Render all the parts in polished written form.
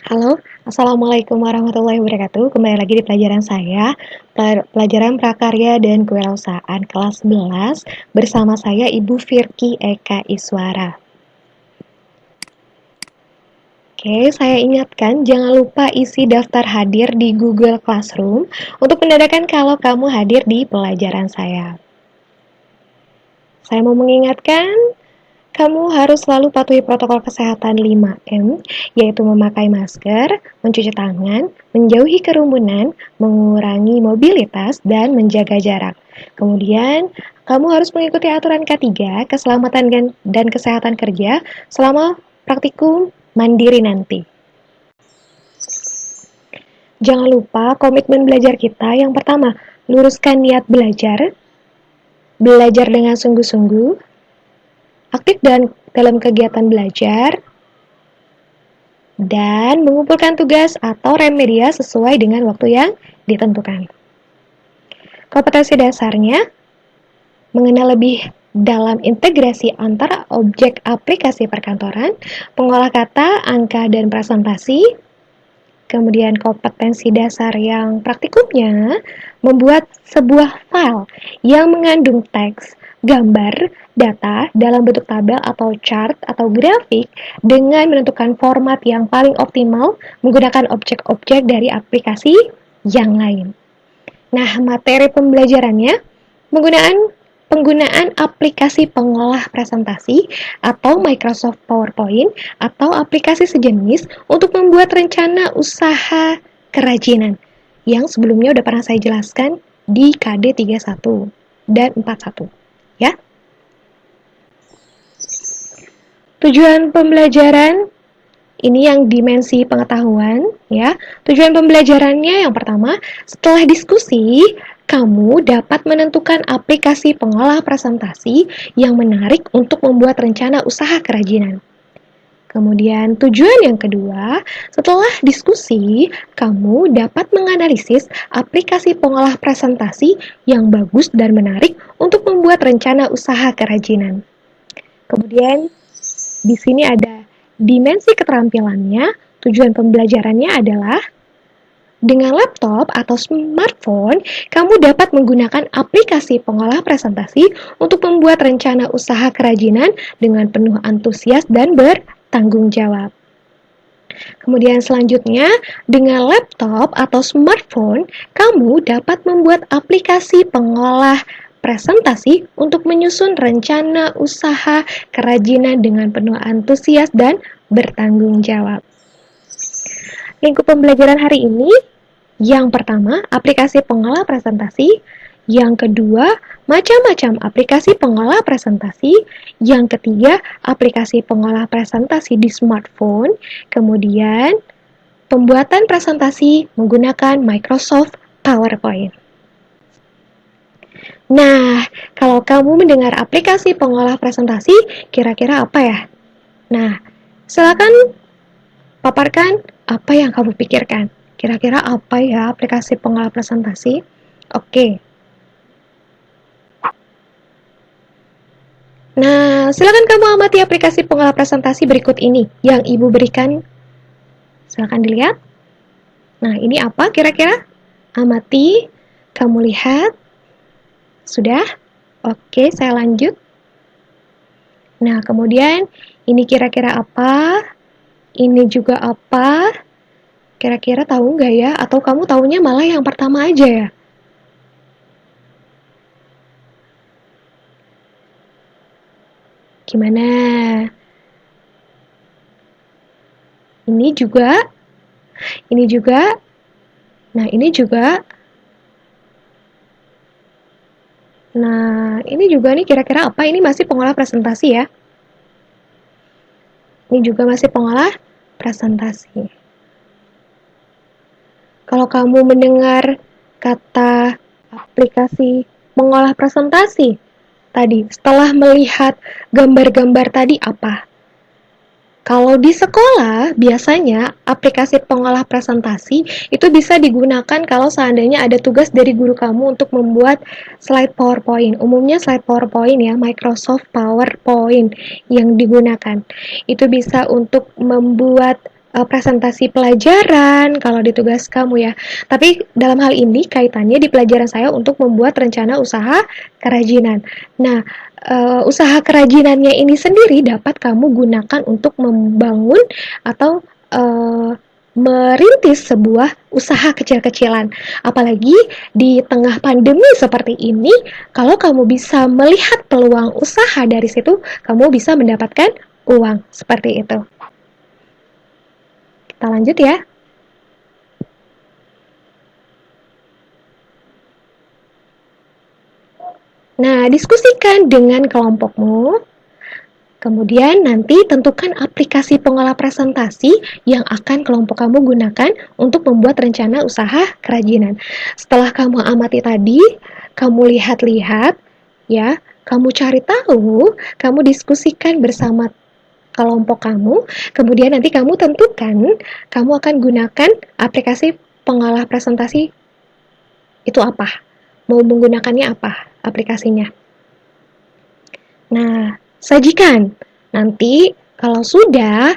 Halo, Assalamualaikum warahmatullahi wabarakatuh. Kembali lagi di pelajaran saya, pelajaran prakarya dan kewirausahaan kelas 11 bersama saya Ibu Firki Eka Iswara. Oke, saya ingatkan jangan lupa isi daftar hadir di Google Classroom untuk menandakan kalau kamu hadir di pelajaran saya. Saya mau mengingatkan kamu harus selalu patuhi protokol kesehatan 5M, yaitu memakai masker, mencuci tangan, menjauhi kerumunan, mengurangi mobilitas, dan menjaga jarak. Kemudian, kamu harus mengikuti aturan K3, keselamatan dan kesehatan kerja, selama praktikum mandiri nanti. Jangan lupa komitmen belajar kita. Yang pertama, luruskan niat belajar dengan sungguh-sungguh, aktif dalam kegiatan belajar, dan mengumpulkan tugas atau remedia sesuai dengan waktu yang ditentukan. Kompetensi dasarnya, mengenal lebih dalam integrasi antara objek aplikasi perkantoran, pengolah kata, angka, dan presentasi. Kemudian kompetensi dasar yang praktikumnya, membuat sebuah file yang mengandung teks, gambar, data dalam bentuk tabel atau chart atau grafik dengan menentukan format yang paling optimal menggunakan objek-objek dari aplikasi yang lain. Nah, materi pembelajarannya penggunaan aplikasi pengolah presentasi atau Microsoft PowerPoint atau aplikasi sejenis untuk membuat rencana usaha kerajinan yang sebelumnya udah pernah saya jelaskan di KD 31 dan 41 ya. Tujuan pembelajaran ini yang dimensi pengetahuan ya. Tujuan pembelajarannya yang pertama, setelah diskusi kamu dapat menentukan aplikasi pengolah presentasi yang menarik untuk membuat rencana usaha kerajinan. Kemudian tujuan yang kedua, setelah diskusi, kamu dapat menganalisis aplikasi pengolah presentasi yang bagus dan menarik untuk membuat rencana usaha kerajinan. Kemudian di sini ada dimensi keterampilannya. Tujuan pembelajarannya adalah dengan laptop atau smartphone, kamu dapat menggunakan aplikasi pengolah presentasi untuk membuat rencana usaha kerajinan dengan penuh antusias dan bertanggung jawab. Kemudian selanjutnya, dengan laptop atau smartphone, kamu dapat membuat aplikasi pengolah presentasi untuk menyusun rencana usaha kerajinan dengan penuh antusias dan bertanggung jawab. Lingkup pembelajaran hari ini, yang pertama, aplikasi pengolah presentasi. Yang kedua, macam-macam aplikasi pengolah presentasi. Yang ketiga, aplikasi pengolah presentasi di smartphone. Kemudian, pembuatan presentasi menggunakan Microsoft PowerPoint. Nah, kalau kamu mendengar aplikasi pengolah presentasi, kira-kira apa ya? Nah, silakan paparkan apa yang kamu pikirkan. Kira-kira apa ya aplikasi pengolah presentasi? Oke. Nah, silakan kamu amati aplikasi pengolah presentasi berikut ini yang Ibu berikan. Silakan dilihat. Nah, ini apa kira-kira? Amati, kamu lihat. Sudah? Oke, saya lanjut. Nah, kemudian ini kira-kira apa? Ini juga apa? Kira-kira tahu nggak ya? Atau kamu tahunya malah yang pertama aja ya? Gimana? Ini juga. Ini juga. Nah, ini juga. Nah, ini juga nih kira-kira apa? Ini masih pengolah presentasi ya. Ini juga masih pengolah presentasi. Kalau kamu mendengar kata aplikasi pengolah presentasi tadi, setelah melihat gambar-gambar tadi apa? Kalau di sekolah, biasanya aplikasi pengolah presentasi itu bisa digunakan kalau seandainya ada tugas dari guru kamu untuk membuat slide PowerPoint. Umumnya slide PowerPoint ya, Microsoft PowerPoint yang digunakan. Itu bisa untuk membuat presentasi pelajaran kalau di tugas kamu ya. Tapi dalam hal ini kaitannya di pelajaran saya untuk membuat rencana usaha kerajinan. Nah, usaha kerajinannya ini sendiri dapat kamu gunakan untuk membangun atau merintis sebuah usaha kecil-kecilan. Apalagi di tengah pandemi seperti ini, kalau kamu bisa melihat peluang usaha dari situ, kamu bisa mendapatkan uang seperti itu. Kita lanjut ya. Nah, diskusikan dengan kelompokmu. Kemudian nanti tentukan aplikasi pengolah presentasi yang akan kelompok kamu gunakan untuk membuat rencana usaha kerajinan. Setelah kamu amati tadi, kamu lihat-lihat, ya, kamu cari tahu, kamu diskusikan bersama kelompok kamu, kemudian nanti kamu tentukan kamu akan gunakan aplikasi pengolah presentasi itu apa, mau menggunakannya apa aplikasinya. Nah, sajikan. Nanti kalau sudah,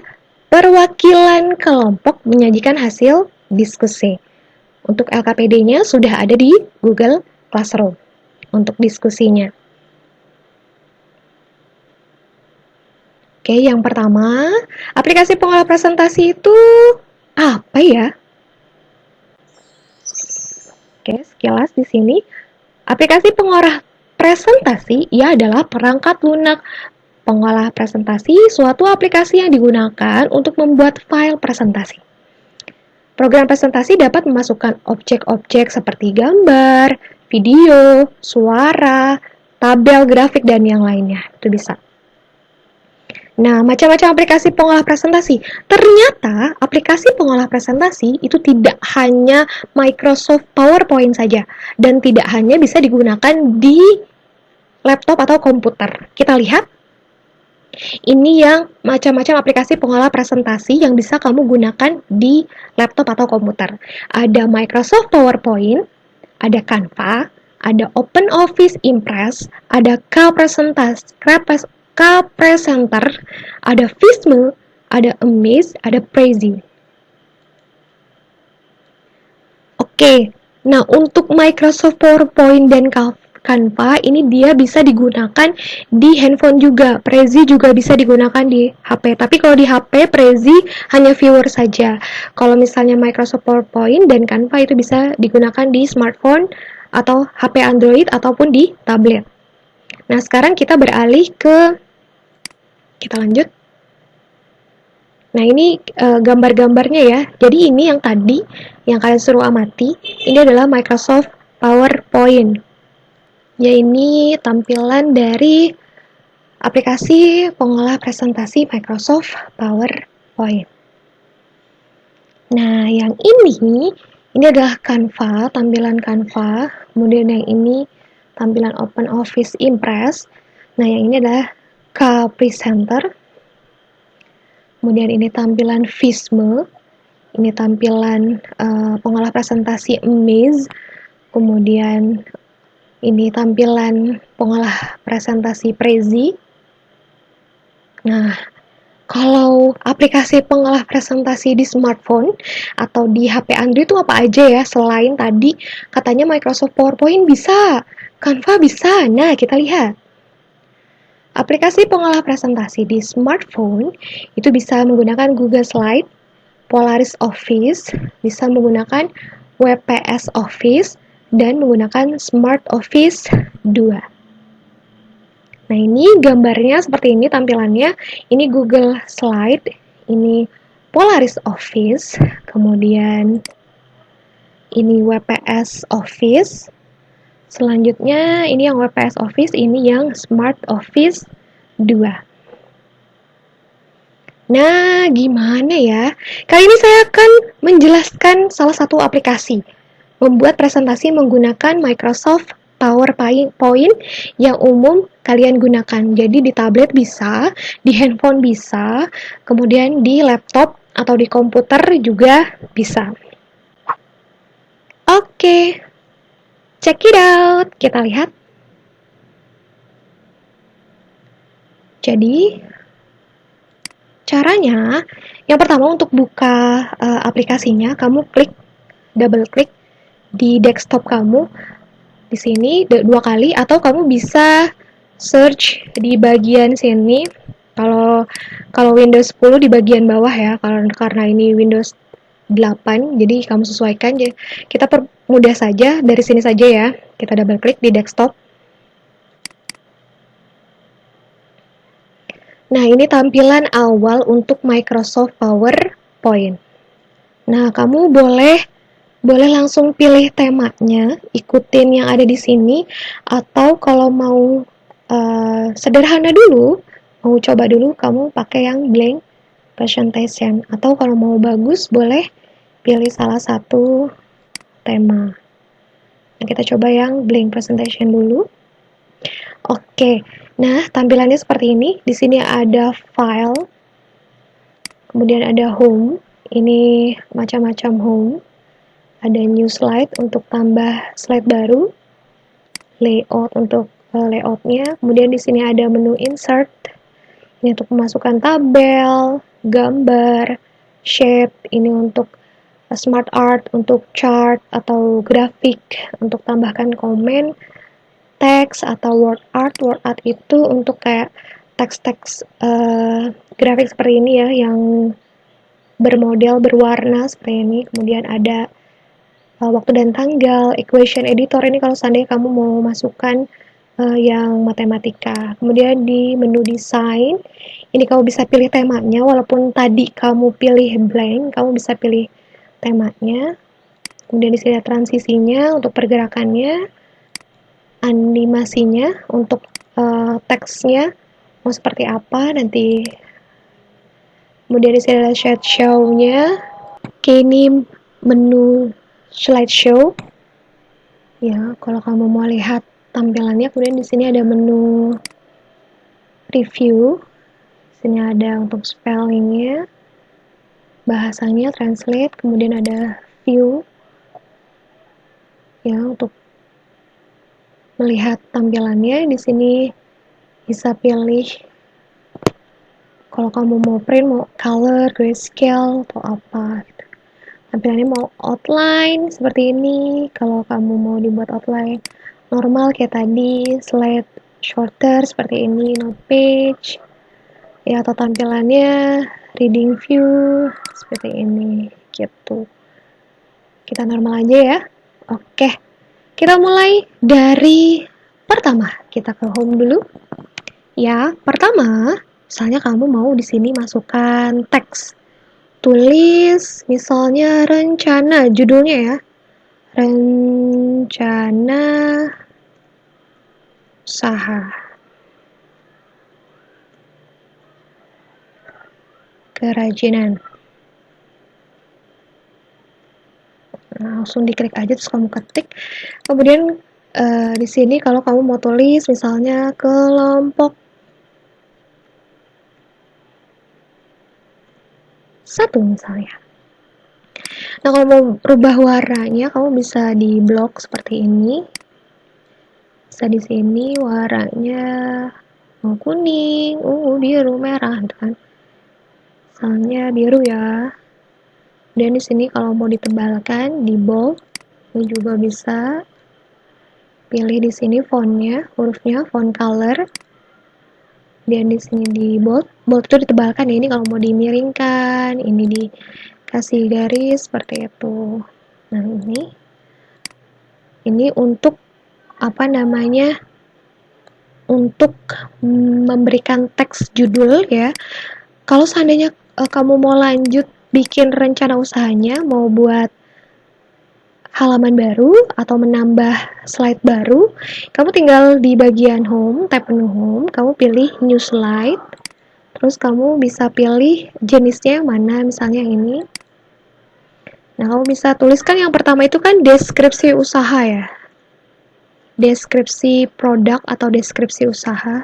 perwakilan kelompok menyajikan hasil diskusi. Untuk LKPD-nya sudah ada di Google Classroom untuk diskusinya. Oke, yang pertama, aplikasi pengolah presentasi itu apa ya? Oke, sekilas di sini, aplikasi pengolah presentasi ia adalah perangkat lunak pengolah presentasi, suatu aplikasi yang digunakan untuk membuat file presentasi. Program presentasi dapat memasukkan objek-objek seperti gambar, video, suara, tabel grafik, dan yang lainnya. Itu bisa. Nah, macam-macam aplikasi pengolah presentasi. Ternyata aplikasi pengolah presentasi itu tidak hanya Microsoft PowerPoint saja dan tidak hanya bisa digunakan di laptop atau komputer. Kita lihat. Ini yang macam-macam aplikasi pengolah presentasi yang bisa kamu gunakan di laptop atau komputer. Ada Microsoft PowerPoint, ada Canva, ada OpenOffice Impress, ada K-Presenter, ada Visme, ada Amaze, ada Prezi. Oke, nah untuk Microsoft PowerPoint dan Canva ini dia bisa digunakan di handphone juga. Prezi juga bisa digunakan di HP. Tapi kalau di HP Prezi hanya viewer saja. Kalau misalnya Microsoft PowerPoint dan Canva itu bisa digunakan di smartphone atau HP Android ataupun di tablet. Nah, sekarang kita beralih ke kita lanjut. Nah, ini gambar-gambarnya ya. Jadi ini yang tadi yang kalian suruh amati, ini adalah Microsoft PowerPoint. Ya, ini tampilan dari aplikasi pengolah presentasi Microsoft PowerPoint. Nah, yang ini adalah Canva, tampilan Canva. Kemudian yang ini tampilan OpenOffice Impress. Nah, yang ini adalah K-Presenter. Kemudian ini tampilan Visme. Ini tampilan pengolah presentasi Amaze. Kemudian ini tampilan pengolah presentasi Prezi. Nah, kalau aplikasi pengolah presentasi di smartphone atau di HP Android itu apa aja ya? Selain tadi katanya Microsoft PowerPoint bisa, Canva bisa. Nah, kita lihat. Aplikasi pengolah presentasi di smartphone itu bisa menggunakan Google Slide, Polaris Office, bisa menggunakan WPS Office, dan menggunakan Smart Office 2. Nah, ini gambarnya seperti ini tampilannya. Ini Google Slide, ini Polaris Office, kemudian ini WPS Office. Selanjutnya ini yang WPS Office, ini yang Smart Office 2. Nah, gimana ya? Kali ini saya akan menjelaskan salah satu aplikasi. Membuat presentasi menggunakan Microsoft PowerPoint yang umum kalian gunakan. Jadi di tablet bisa, di handphone bisa, kemudian di laptop atau di komputer juga bisa. Oke, check it out. Kita lihat. Jadi, Caranya, yang pertama untuk buka aplikasinya, kamu double klik di desktop kamu di sini 2 kali, atau kamu bisa search di bagian sini. Kalau Windows 10 di bagian bawah ya, karena ini Windows 8, jadi kamu sesuaikan. Jadi kita permudah saja dari sini saja ya. Kita double klik di desktop. Nah, ini tampilan awal untuk Microsoft PowerPoint. Nah, kamu boleh langsung pilih temanya, ikutin yang ada di sini, atau kalau mau sederhana dulu, mau coba dulu, kamu pakai yang blank presentation, atau kalau mau bagus boleh pilih salah satu tema. Nah, kita coba yang blank presentation dulu. Oke, nah tampilannya seperti ini. Di sini ada file, kemudian ada home. Ini macam-macam home. Ada new slide untuk tambah slide baru, layout untuk layoutnya. Kemudian di sini ada menu insert. Ini untuk memasukkan tabel, gambar, shape. Ini untuk smart art, untuk chart atau grafik, untuk tambahkan komen, teks atau word art. Word art itu untuk kayak teks-teks grafik seperti ini ya, yang bermodel berwarna seperti ini. Kemudian ada waktu dan tanggal, equation editor. Ini kalau seandainya kamu mau masukkan yang matematika. Kemudian di menu desain, ini kamu bisa pilih temanya. Walaupun tadi kamu pilih blank, kamu bisa pilih temanya. Kemudian di sini ada transisinya untuk pergerakannya, animasinya untuk teksnya mau seperti apa nanti. Kemudian di sini ada slideshow-nya. Oke, ini menu slideshow. Ya, kalau kamu mau lihat tampilannya. Kemudian di sini ada menu review. Di sini ada untuk spellingnya, bahasanya, translate. Kemudian ada view, ya, untuk melihat tampilannya. Di sini bisa pilih kalau kamu mau print, mau color, grayscale, atau apa gitu. Tampilannya mau outline seperti ini. Kalau kamu mau dibuat outline normal kayak tadi, slide shorter seperti ini, note page, ya, atau tampilannya reading view seperti ini gitu. Kita normal aja ya. Oke, kita mulai dari pertama. Kita ke home dulu. Ya, pertama, misalnya kamu mau di sini masukkan teks. Tulis misalnya rencana, judulnya ya. Rencana usaha. Kerajinan. Nah, langsung diklik aja terus kamu ketik. Kemudian di sini kalau kamu mau tulis misalnya kelompok 1 misalnya. Nah, kalau mau rubah warnanya, kamu bisa di blok seperti ini. Bisa di sini warnanya mau kuning, ungu, biru, merah, gitu kan. Misalnya biru ya. Dan di sini kalau mau ditebalkan, di bold, ini juga bisa. Pilih di sini fontnya, hurufnya, font color. Dan di sini di bold itu ditebalkan ya. Ini kalau mau dimiringkan, ini dikasih garis seperti itu. Nah, ini untuk apa namanya, untuk memberikan teks judul ya. Kalau seandainya kamu mau lanjut bikin rencana usahanya, mau buat halaman baru atau menambah slide baru, kamu tinggal di bagian home, tab menu home, kamu pilih new slide, terus kamu bisa pilih jenisnya yang mana, misalnya yang ini. Nah, kamu bisa tuliskan yang pertama itu kan deskripsi usaha ya, deskripsi produk atau deskripsi usaha,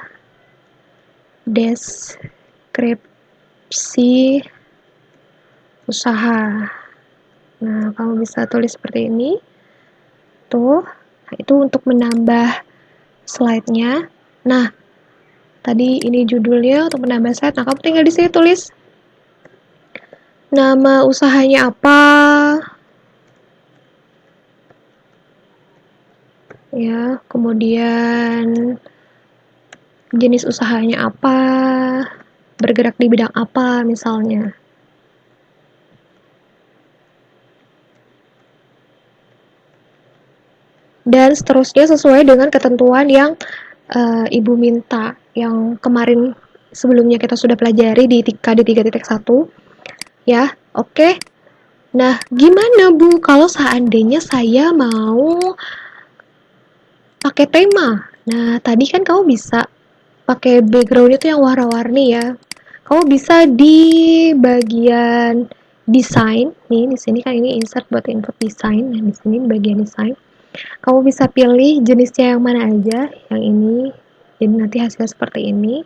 deskripsi usaha. Nah, kamu bisa tulis seperti ini. Tuh, itu untuk menambah slide-nya. Nah, tadi ini judulnya untuk menambah slide. Nah, kamu tinggal di sini tulis Nama usahanya apa? Ya, kemudian jenis usahanya apa? Bergerak di bidang apa misalnya. Dan seterusnya sesuai dengan ketentuan yang Ibu minta, yang kemarin sebelumnya kita sudah pelajari di KD 3.1. Ya, oke. Nah, gimana Bu kalau seandainya saya mau pakai tema? Nah, tadi kan kamu bisa pakai background itu yang warna-warni ya. Kamu bisa di bagian desain nih, di sini kan ini insert buat input desain. Nah, di sini bagian desain. Kamu bisa pilih jenisnya yang mana aja, yang ini. Jadi nanti hasilnya seperti ini.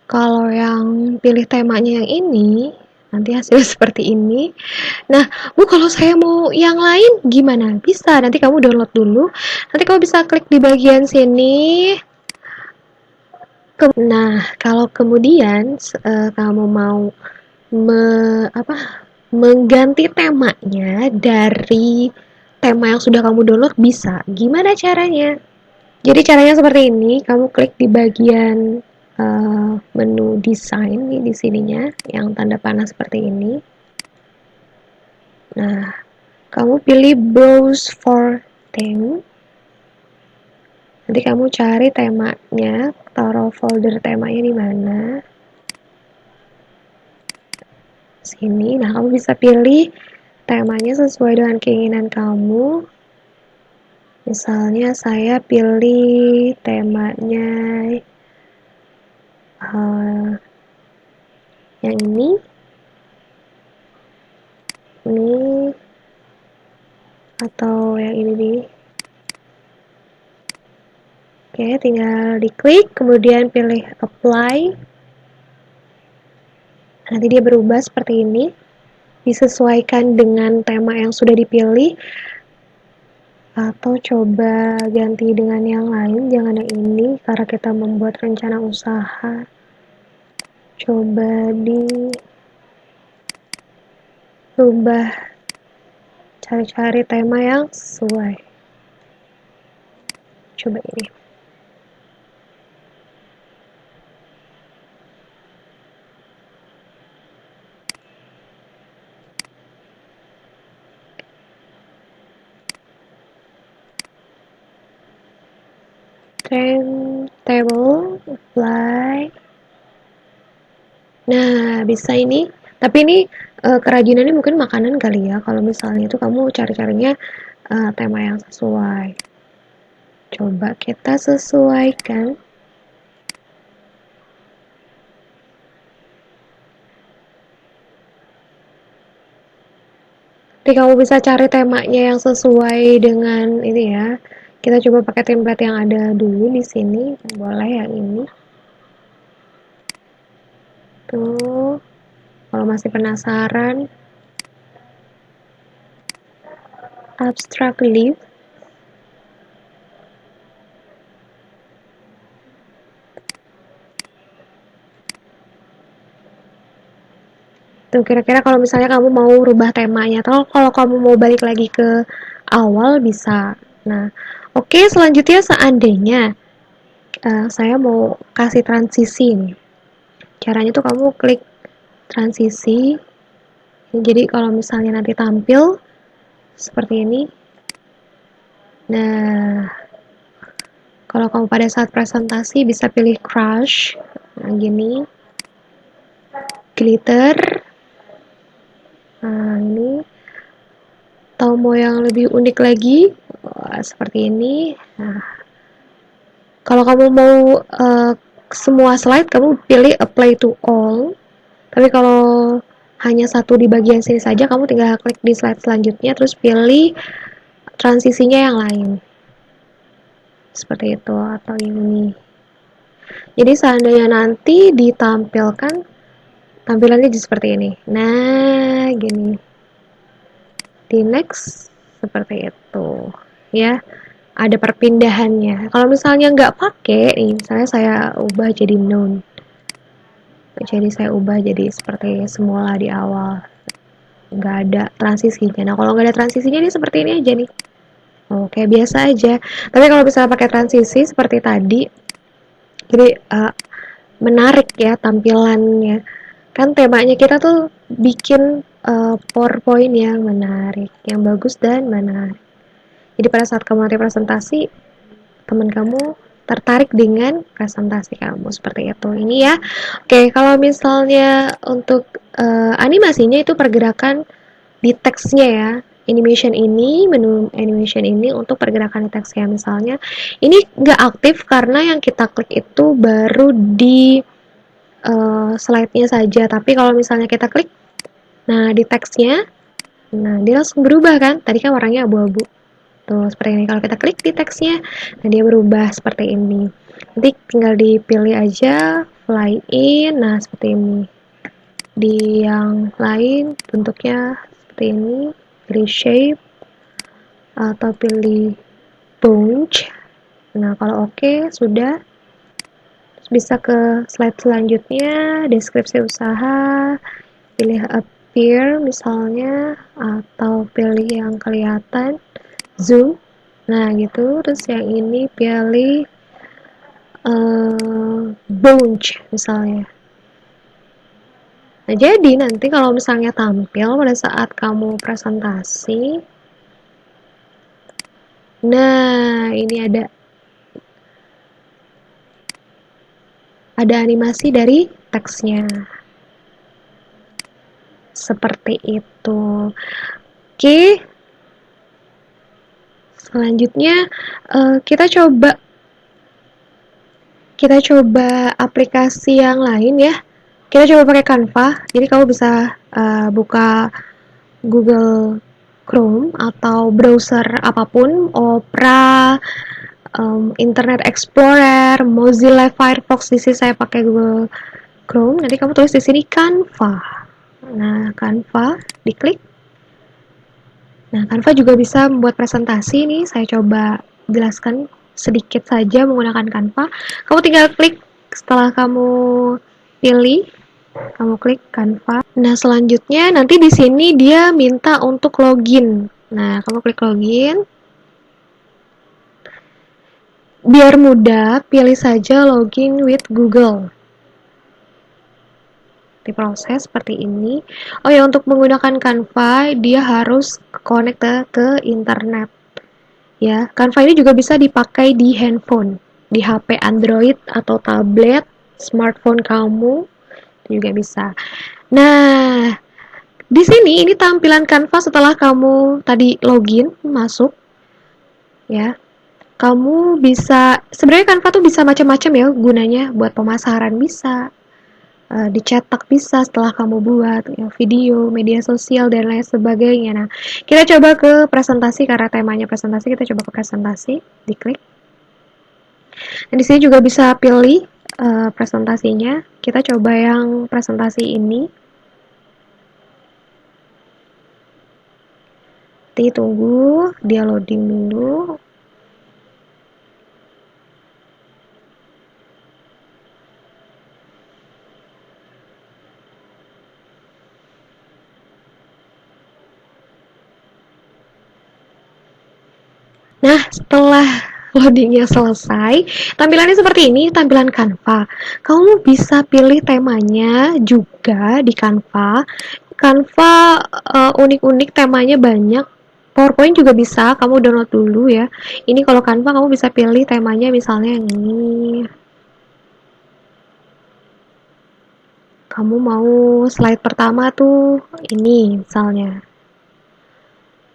Kalau yang pilih temanya yang ini, nanti hasilnya seperti ini. Nah, Bu, kalau saya mau yang lain gimana? Bisa, nanti kamu download dulu. Nanti kamu bisa klik di bagian sini. Nah, kalau kemudian kamu mau mengganti temanya dari tema yang sudah kamu download, bisa. Gimana caranya? Jadi caranya seperti ini, kamu klik di bagian menu desain nih di sininya, yang tanda panah seperti ini. Nah, kamu pilih browse for theme. Nanti kamu cari temanya, taruh folder temanya di mana. Sini, nah kamu bisa pilih temanya sesuai dengan keinginan kamu. Misalnya saya pilih temanya yang ini atau yang ini nih. Oke, tinggal diklik, kemudian pilih apply. Nanti dia berubah seperti ini, disesuaikan dengan tema yang sudah dipilih, atau coba ganti dengan yang lain, jangan yang ini, karena kita membuat rencana usaha. Coba dirubah, cari-cari tema yang sesuai. Coba ini. Table, apply. Nah, bisa ini. Tapi ini kerajinannya mungkin makanan kali ya. Kalau misalnya itu kamu cari-carinya tema yang sesuai. Coba kita sesuaikan. Jadi kamu bisa cari temanya yang sesuai dengan ini ya. Kita coba pakai template yang ada dulu di sini. Boleh yang ini. Tuh. Kalau masih penasaran. Abstract leaf. Tuh, kira-kira kalau misalnya kamu mau rubah temanya, atau kalau kamu mau balik lagi ke awal, bisa. Nah, oke, selanjutnya seandainya saya mau kasih transisi nih. Caranya tuh kamu klik transisi. Jadi kalau misalnya nanti tampil seperti ini. Nah, kalau kamu pada saat presentasi bisa pilih crush. Nah, gini. Glitter. Nah, ini. Atau mau yang lebih unik lagi, seperti ini. Nah, kalau kamu mau semua slide, kamu pilih apply to all. Tapi kalau hanya satu di bagian sini saja, kamu tinggal klik di slide selanjutnya, terus pilih transisinya yang lain. Seperti itu, atau ini. Jadi seandainya nanti ditampilkan, tampilannya seperti ini. Nah, gini. Di next, seperti itu. Ya, ada perpindahannya. Kalau misalnya nggak pakai, nih, misalnya saya ubah jadi none. Jadi saya ubah jadi seperti semula di awal. nggak ada transisinya. Nah, kalau nggak ada transisinya ini seperti ini aja nih. Oke, biasa aja. Tapi kalau misalnya pakai transisi seperti tadi, jadi menarik ya tampilannya. Kan temanya kita tuh bikin PowerPoint yang menarik, yang bagus dan menarik. Jadi pada saat kamu nanti presentasi, teman kamu tertarik dengan presentasi kamu seperti itu. Ini ya. Oke, kalau misalnya untuk animasinya itu pergerakan di teksnya ya. Animation ini, menu animation ini untuk pergerakan di teksnya. Misalnya, ini nggak aktif karena yang kita klik itu baru di slide-nya saja. Tapi kalau misalnya kita klik, nah di teksnya, nah dia langsung berubah kan. Tadi kan warnanya abu-abu. Tuh, seperti ini. Kalau kita klik di teksnya, nah dia berubah seperti ini. Nanti tinggal dipilih aja, fly in, nah seperti ini. Di yang lain, bentuknya seperti ini, pilih shape, atau pilih bunch. Nah, kalau oke, sudah. Terus bisa ke slide selanjutnya, deskripsi usaha, pilih appear misalnya, atau pilih yang kelihatan, zoom. Nah gitu, terus yang ini pilih bunch misalnya. Nah jadi nanti kalau misalnya tampil pada saat kamu presentasi, nah ini ada animasi dari teksnya. Seperti itu. Oke. Selanjutnya kita coba aplikasi yang lain ya. Kita coba pakai Canva. Jadi kamu bisa buka Google Chrome atau browser apapun, Opera, Internet Explorer, Mozilla Firefox. Di sini saya pakai Google Chrome. Nanti kamu tulis di sini Canva. Nah, Canva diklik. Nah, Canva juga bisa membuat presentasi nih. Saya coba jelaskan sedikit saja menggunakan Canva. Kamu tinggal klik setelah kamu pilih, kamu klik Canva. Nah, selanjutnya nanti di sini dia minta untuk login. Nah, kamu klik login. Biar mudah, pilih saja login with Google. Diproses seperti ini. Oh ya, untuk menggunakan Canva, dia harus connect ke internet. Ya, Canva ini juga bisa dipakai di handphone, di HP Android atau tablet, smartphone kamu juga bisa. Nah, di sini ini tampilan Canva setelah kamu tadi login masuk, ya. Kamu bisa sebenarnya Canva tuh bisa macam-macam ya gunanya, buat pemasaran bisa, dicetak bisa setelah kamu buat ya, video, media sosial dan lain sebagainya. Nah, kita coba ke presentasi karena temanya presentasi, kita coba ke presentasi, diklik. Nah, di sini juga bisa pilih presentasinya. Kita coba yang presentasi ini. Nanti tunggu dia loading dulu. Nah, setelah loadingnya selesai, tampilannya seperti ini, tampilan Canva. Kamu bisa pilih temanya juga di Canva. Canva unik-unik, temanya banyak. PowerPoint juga bisa, kamu download dulu ya. Ini kalau Canva kamu bisa pilih temanya misalnya yang ini. Kamu mau slide pertama tuh ini misalnya.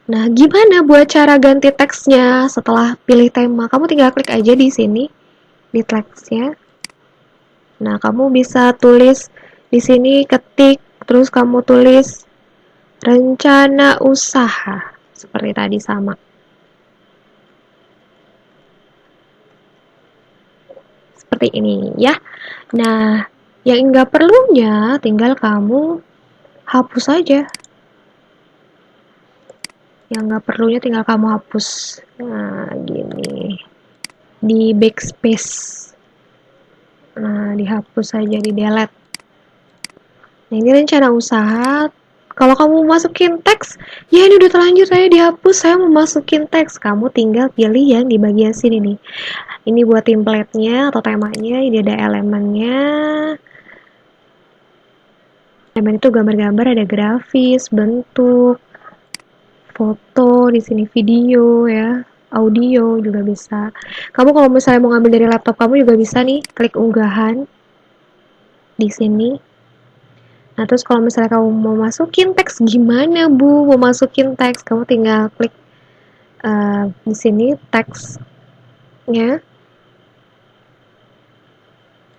Nah, gimana buat cara ganti teksnya setelah pilih tema? Kamu tinggal klik aja di sini, di teksnya. Nah, kamu bisa tulis di sini, ketik, terus kamu tulis rencana usaha. Seperti tadi sama. Seperti ini ya. Nah, yang enggak perlunya tinggal kamu hapus aja. Yang nggak perlunya tinggal kamu hapus. Nah, gini. Di backspace. Nah, dihapus saja, di delete. Nah, ini rencana usaha. Kalau kamu masukin teks, ya ini udah terlanjur saya dihapus, saya mau masukin teks. Kamu tinggal pilih yang di bagian sini nih. Ini buat template-nya atau temanya, ini ada elemennya. Elemen itu gambar-gambar, ada grafis, bentuk, foto, di sini video ya, audio juga bisa. Kamu kalau misalnya mau ngambil dari laptop kamu juga bisa nih, klik unggahan di sini. Nah, terus kalau misalnya kamu mau masukin teks gimana, Bu? Mau masukin teks, kamu tinggal klik di sini teksnya.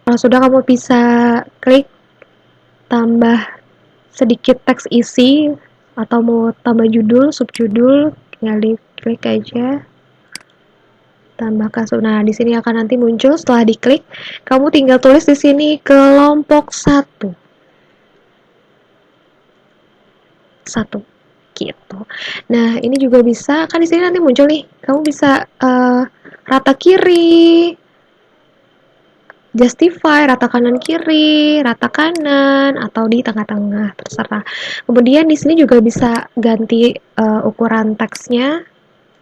Kalau sudah kamu bisa klik tambah sedikit teks isi atau mau tambah judul, subjudul, tinggal diklik aja. Tambah kasus. Nah, di sini akan nanti muncul setelah diklik, kamu tinggal tulis di sini kelompok 1. 1 gitu. Nah, ini juga bisa kan di sini nanti muncul nih. Kamu bisa rata kiri, justify, rata kanan kiri, rata kanan, atau di tengah-tengah, terserah. Kemudian di sini juga bisa ganti ukuran teksnya,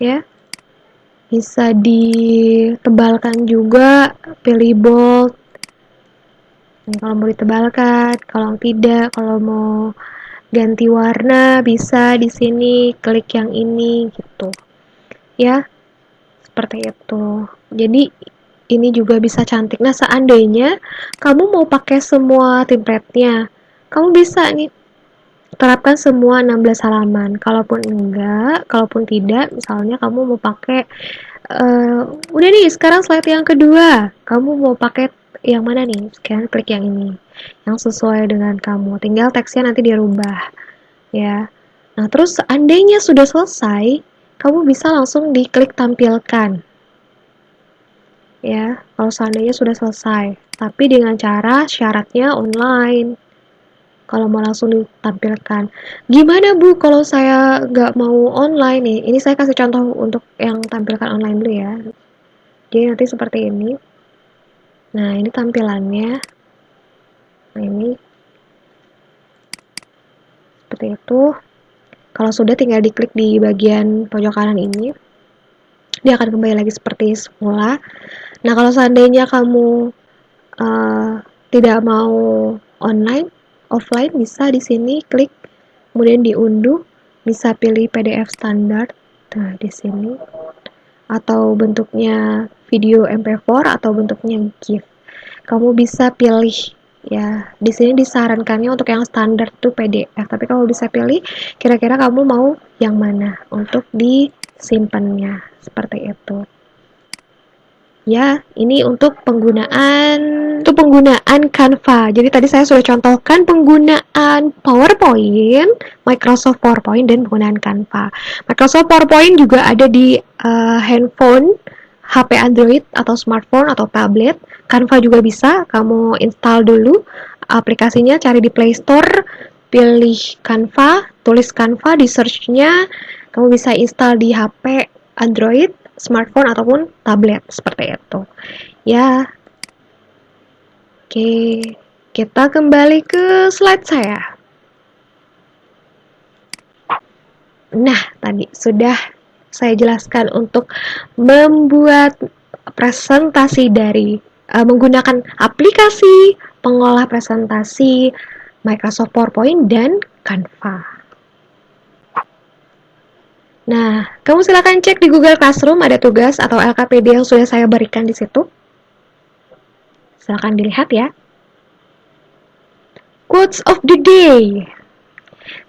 ya. Bisa ditebalkan juga, pilih bold. Nih, kalau mau ditebalkan, kalau tidak, kalau mau ganti warna bisa di sini klik yang ini gitu. Ya, seperti itu. Jadi ini juga bisa cantik. Nah, seandainya kamu mau pakai semua template-nya, kamu bisa nih terapkan semua 16 halaman. Kalaupun enggak, kalaupun tidak, misalnya kamu mau pakai udah nih sekarang slide yang kedua, kamu mau pakai yang mana nih? Sekarang klik yang ini, yang sesuai dengan kamu. Tinggal teksnya nanti dirubah, ya. Nah, terus seandainya sudah selesai, kamu bisa langsung diklik tampilkan. Ya, kalau seandainya sudah selesai, tapi dengan cara syaratnya online. Kalau mau langsung ditampilkan, gimana Bu kalau saya nggak mau online nih? Ini saya kasih contoh untuk yang tampilkan online dulu ya. Jadi nanti seperti ini. Nah, ini tampilannya. Nah, ini seperti itu. Kalau sudah tinggal diklik di bagian pojok kanan ini. Dia akan kembali lagi seperti semula. Nah, kalau seandainya kamu tidak mau online, offline, bisa di sini klik, kemudian diunduh, bisa pilih PDF standar, nah di sini, atau bentuknya video MP4 atau bentuknya GIF. Kamu bisa pilih ya. Di sini disarankannya untuk yang standar tuh PDF, tapi kamu bisa pilih kira-kira kamu mau yang mana untuk disimpannya, seperti itu. Ya, ini untuk penggunaan Canva. Jadi tadi saya sudah contohkan penggunaan PowerPoint, Microsoft PowerPoint dan penggunaan Canva. Microsoft PowerPoint juga ada di handphone, HP Android atau smartphone atau tablet. Canva juga bisa, kamu install dulu aplikasinya, cari di Play Store, pilih Canva, tulis Canva di search-nya, kamu bisa install di HP Android, smartphone ataupun tablet, seperti itu. Ya. Oke, kita kembali ke slide saya. Nah, tadi sudah saya jelaskan untuk membuat presentasi dari menggunakan aplikasi pengolah presentasi Microsoft PowerPoint dan Canva. Nah, kamu silakan cek di Google Classroom, ada tugas atau LKPD yang sudah saya berikan di situ. Silakan dilihat ya. Quotes of the day.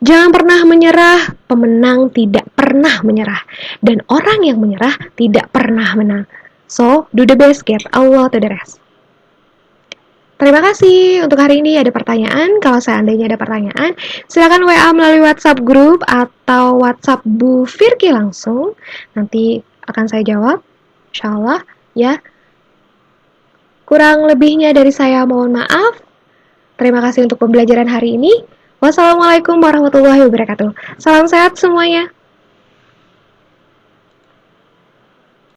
Jangan pernah menyerah, pemenang tidak pernah menyerah, dan orang yang menyerah tidak pernah menang. So, do the best, get Allah to the rest. Terima kasih. Untuk hari ini ada pertanyaan. Kalau seandainya ada pertanyaan, silakan WA melalui WhatsApp grup atau WhatsApp Bu Firki langsung. Nanti akan saya jawab, insyaallah ya. Kurang lebihnya dari saya mohon maaf. Terima kasih untuk pembelajaran hari ini. Wassalamualaikum warahmatullahi wabarakatuh. Salam sehat semuanya.